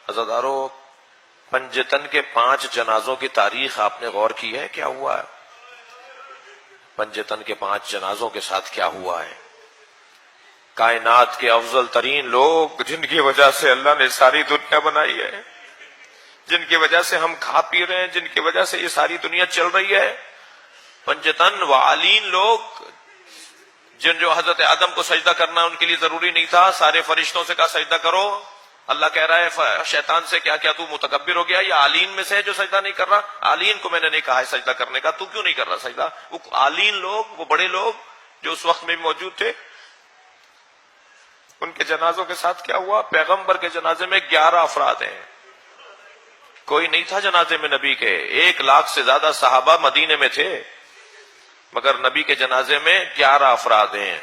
عزادارو، پنجتن کے 5 جنازوں کی تاریخ آپ نے غور کی ہے؟ کیا ہوا ہے پنجتن کے 5 جنازوں کے ساتھ؟ کیا ہوا ہے؟ کائنات کے افضل ترین لوگ، جن کی وجہ سے اللہ نے ساری دنیا بنائی ہے، جن کی وجہ سے ہم کھا پی رہے ہیں، جن کی وجہ سے یہ ساری دنیا چل رہی ہے، پنجتن وعالین لوگ، جو حضرت آدم کو سجدہ کرنا ان کے لیے ضروری نہیں تھا، سارے فرشتوں سے کہا سجدہ کرو، اللہ کہہ رہا ہے شیطان سے کیا تو متکبر ہو گیا؟ یا عالین میں سے ہے جو سجدہ نہیں کر رہا؟ عالین کو میں نے نہیں کہا ہے سجدہ کرنے کا، تو کیوں نہیں کر رہا سجدہ؟ وہ عالین لوگ، وہ بڑے لوگ جو اس وقت میں بھی موجود تھے، ان کے جنازوں کے ساتھ کیا ہوا؟ پیغمبر کے جنازے میں 11 افراد ہیں، کوئی نہیں تھا جنازے میں نبی کے، 1 لاکھ سے زیادہ صحابہ مدینے میں تھے، مگر نبی کے جنازے میں 11 افراد ہیں۔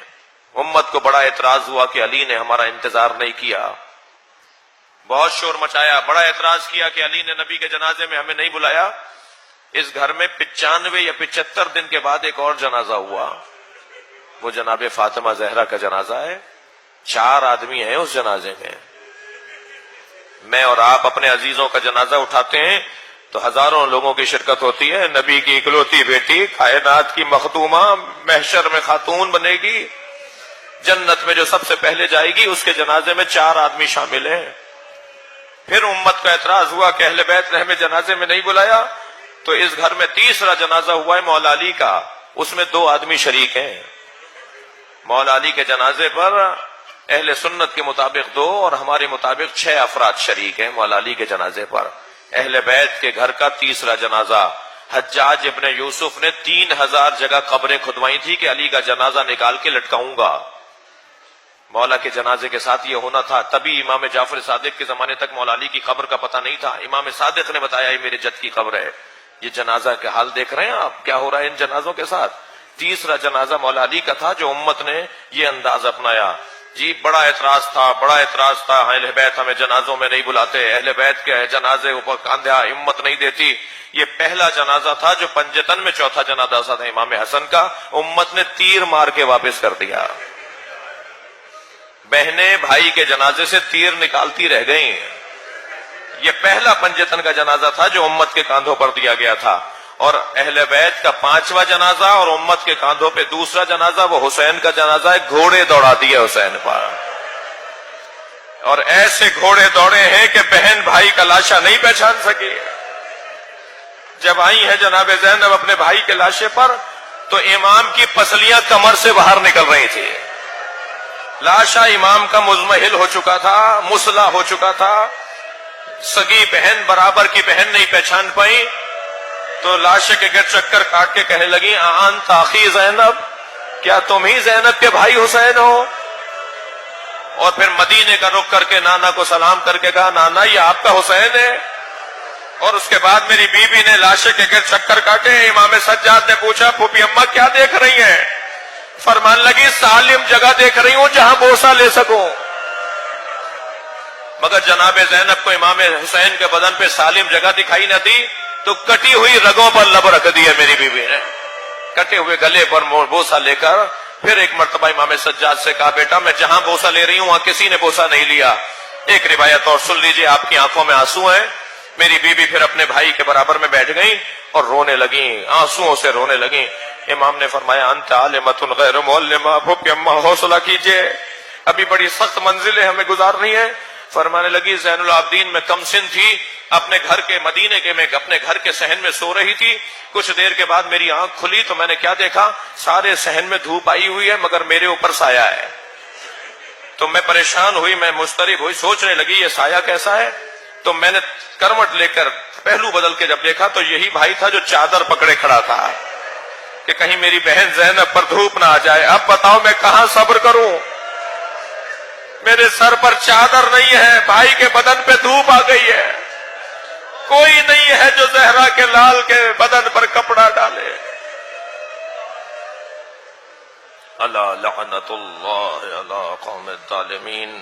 امت کو بڑا اعتراض ہوا کہ علی نے ہمارا انتظار نہیں کیا، بہت شور مچایا، بڑا اعتراض کیا کہ علی نے نبی کے جنازے میں ہمیں نہیں بلایا۔ اس گھر میں 95 یا 75 دن کے بعد ایک اور جنازہ ہوا، وہ جناب فاطمہ زہرا کا جنازہ ہے، 4 آدمی ہیں اس جنازے میں۔ میں اور آپ اپنے عزیزوں کا جنازہ اٹھاتے ہیں تو ہزاروں لوگوں کی شرکت ہوتی ہے، نبی کی اکلوتی بیٹی، کائنات کی مخدومہ، محشر میں خاتون بنے گی، جنت میں جو سب سے پہلے جائے گی، اس کے جنازے میں 4 آدمی شامل ہیں۔ پھر امت کا اعتراض ہوا کہ اہل بیت نے ہمیں جنازے میں نہیں بلایا، تو اس گھر میں تیسرا جنازہ ہوا ہے مولا علی کا، اس میں 2 آدمی شریک ہیں۔ مولا علی کے جنازے پر اہل سنت کے مطابق 2 اور ہمارے مطابق 6 افراد شریک ہیں مولا علی کے جنازے پر۔ اہل بیت کے گھر کا تیسرا جنازہ، حجاج ابن یوسف نے 3000 جگہ قبریں کھدوائی تھی کہ علی کا جنازہ نکال کے لٹکاؤں گا۔ مولا کے جنازے کے ساتھ یہ ہونا تھا، تبھی امام جعفر صادق کے زمانے تک مولا علی کی قبر کا پتہ نہیں تھا۔ امام صادق نے بتایا یہ میرے جد کی قبر ہے۔ یہ جنازہ کا حال دیکھ رہے ہیں آپ، کیا ہو رہا ہے ان جنازوں کے ساتھ۔ تیسرا جنازہ مولا علی کا تھا، جو امت نے یہ انداز اپنایا۔ جی بڑا اعتراض تھا، اہل بیت ہمیں جنازوں میں نہیں بلاتے، اہل بیت کے جنازے اوپر کاندھا ہمت نہیں دیتی۔ یہ پہلا جنازہ تھا جو پنجتن میں، چوتھا جنازہ تھا امام حسن کا، امت نے تیر مار کے واپس کر دیا۔ بہنیں بھائی کے جنازے سے تیر نکالتی رہ گئیں۔ یہ پہلا پنجتن کا جنازہ تھا جو امت کے کاندھوں پر دیا گیا تھا، اور اہل بیت کا 5واں جنازہ اور امت کے کاندھوں پہ دوسرا جنازہ وہ حسین کا جنازہ ہے۔ گھوڑے دوڑا دیے حسین پر، اور ایسے گھوڑے دوڑے ہیں کہ بہن بھائی کا لاشا نہیں پہچان سکی۔ جب آئی ہے جناب زینب اپنے بھائی کے لاشے پر، تو امام کی پسلیاں کمر سے باہر نکل رہی تھی، لاشا امام کا مزمحل ہو چکا تھا، مسلح ہو چکا تھا، سگی بہن برابر کی بہن نہیں پہچان پائی، تو لاشے کے گرد چکر کاٹ کے کہنے لگی انت اخی زینب، کیا تم ہی زینب کے بھائی حسین ہو؟ اور پھر مدینے کا رخ کر کے نانا کو سلام کر کے کہا نانا یہ آپ کا حسین ہے۔ اور اس کے بعد میری بیوی نے لاشے کے گرد چکر کاٹے۔ امام سجاد نے پوچھا پھوپھی اماں کیا دیکھ رہی ہیں؟ فرمان لگی سالم جگہ دیکھ رہی ہوں جہاں بوسہ لے سکوں۔ مگر جناب زینب کو امام حسین کے بدن پہ سالم جگہ دکھائی نہ دی، تو کٹی ہوئی رگوں پر لب رکھ دی ہے میری بیوی نے، کٹے ہوئے گلے پر بوسہ لے کر۔ پھر ایک مرتبہ امام سجاد سے کہا بیٹا میں جہاں بوسہ لے رہی ہوں وہاں کسی نے بوسہ نہیں لیا۔ ایک روایت اور سن لیجئے، آپ کی آنکھوں میں آنسو ہیں۔ میری بیوی پھر اپنے بھائی کے برابر میں بیٹھ گئیں اور رونے لگیں، آنسوؤں سے رونے لگیں۔ امام نے فرمایا انت عالمۃ غیر معلمہ، پھوپھی اماں حوصلہ کیجئے، ابھی بڑی سخت منزلیں ہمیں گزارنی ہیں۔ فرمانے لگی زین العابدین میں کم سن تھی، اپنے گھر کے مدینے کے میں اپنے گھر کے صحن میں سو رہی تھی، کچھ دیر کے بعد میری آنکھ کھلی تو میں نے کیا دیکھا، سارے صحن میں دھوپ آئی ہوئی ہے مگر میرے اوپر سایہ ہے۔ تو میں پریشان ہوئی، میں مضطرب ہوئی، سوچنے لگی یہ سایہ کیسا ہے۔ تو میں نے کروٹ لے کر پہلو بدل کے جب دیکھا تو یہی بھائی تھا جو چادر پکڑے کھڑا تھا کہ کہیں میری بہن زینب پر دھوپ نہ آ جائے۔ اب بتاؤ میں کہاں صبر کروں، میرے سر پر چادر نہیں ہے، بھائی کے بدن پہ دھوپ آ گئی ہے، کوئی نہیں ہے جو زہرا کے لال کے بدن پر کپڑا ڈالے۔ اللہ لعنت اللہ علی قوم الظالمین۔